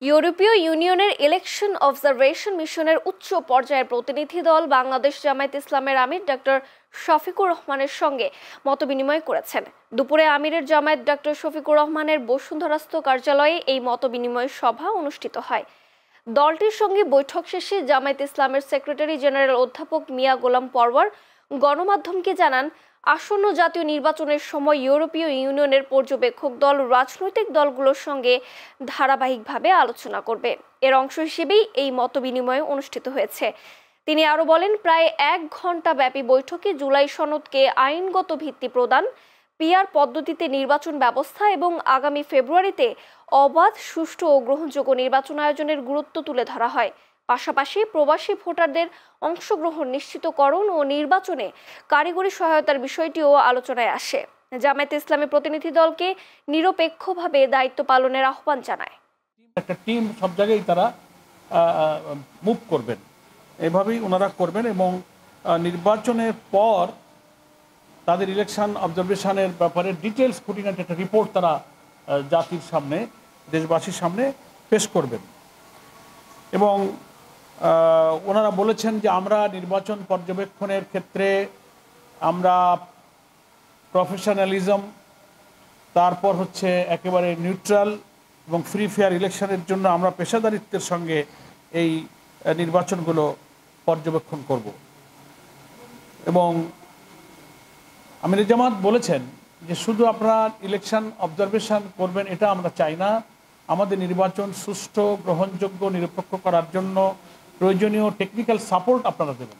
ইউরোপীয় ইউনিয়নের election observation মিশনের উচ্চ পর্যায়ের প্রতিনিধি দল বাংলাদেশ জামায়াতে ইসলামের আমির ডক্টর শফিকুর রহমানের সঙ্গে মতবিনিময় করেছেন। দুপুরে আমিরের জামায়াত ডক্টর শফিকুর রহমানের বসুন্ধরাস্থ কার্যালয়ে এই মতবিনিময় সভা অনুষ্ঠিত হয়। দলটির সঙ্গে বৈঠক শেষে জামায়াতে ইসলামের সেক্রেটারি জেনারেল অধ্যাপক মিয়া গোলাম পরওয়ার গণমাধ্যমকে জানান, আসন্ন জাতীয় নির্বাচনের সময় ইউরোপীয় ইউনিয়নের পর্যবেক্ষক দল রাজনৈতিক দলগুলোর সঙ্গে ধারাবাহিকভাবে আলোচনা করবে। এর অংশ হিসেবেই এই মতবিনিময় অনুষ্ঠিত হয়েছে। তিনি আরও বলেন, প্রায় 1 ঘণ্টা ব্যাপী বৈঠকে জুলাই সনদকে আইনগত ভিত্তি প্রদান, পিআর পদ্ধতিতে নির্বাচন ব্যবস্থা এবং আগামী ফেব্রুয়ারিতে অবাধ, সুষ্ঠু ও গ্রহণযোগ্য নির্বাচন আয়োজনের গুরুত্ব তুলে ধরা হয়। পাশাপাশি প্রবাসী ভোটারদের অংশগ্রহণ নিশ্চিতকরণ ও নির্বাচনে কারিগরি সহায়তার বিষয়টিও আলোচনায় আসে। জামায়াতে ইসলামের প্রতিনিধি দলকে নিরপেক্ষভাবে দায়িত্ব পালনের আহ্বান জানায়। একটা টিম সব জায়গায় তারা মুভ করবেন, এভাবেই ওনারা করবেন এবং নির্বাচনের পর তাদের ইলেকশন অবজারভেশনের ব্যাপারে ডিটেলস খুঁটিনাটি একটা রিপোর্ট তারা জাতির সামনে, দেশবাসীর সামনে পেশ করবেন। এবং ওনারা বলেছেন যে আমরা নির্বাচন পর্যবেক্ষণের ক্ষেত্রে আমরা প্রফেশনালিজম, তারপর হচ্ছে একেবারে নিউট্রাল এবং ফ্রি ফেয়ার ইলেকশনের জন্য আমরা পেশাদারিত্বের সঙ্গে এই নির্বাচনগুলো পর্যবেক্ষণ করব। এবং আমির জামাত বলেছেন যে শুধু আপনারা ইলেকশন অবজারভেশন করবেন এটা আমরা চাই না, আমাদের নির্বাচন সুষ্ঠু, গ্রহণযোগ্য, নিরপেক্ষ করার জন্য প্রয়োজনীয় টেকনিক্যাল সাপোর্ট আপনারা দেবেন।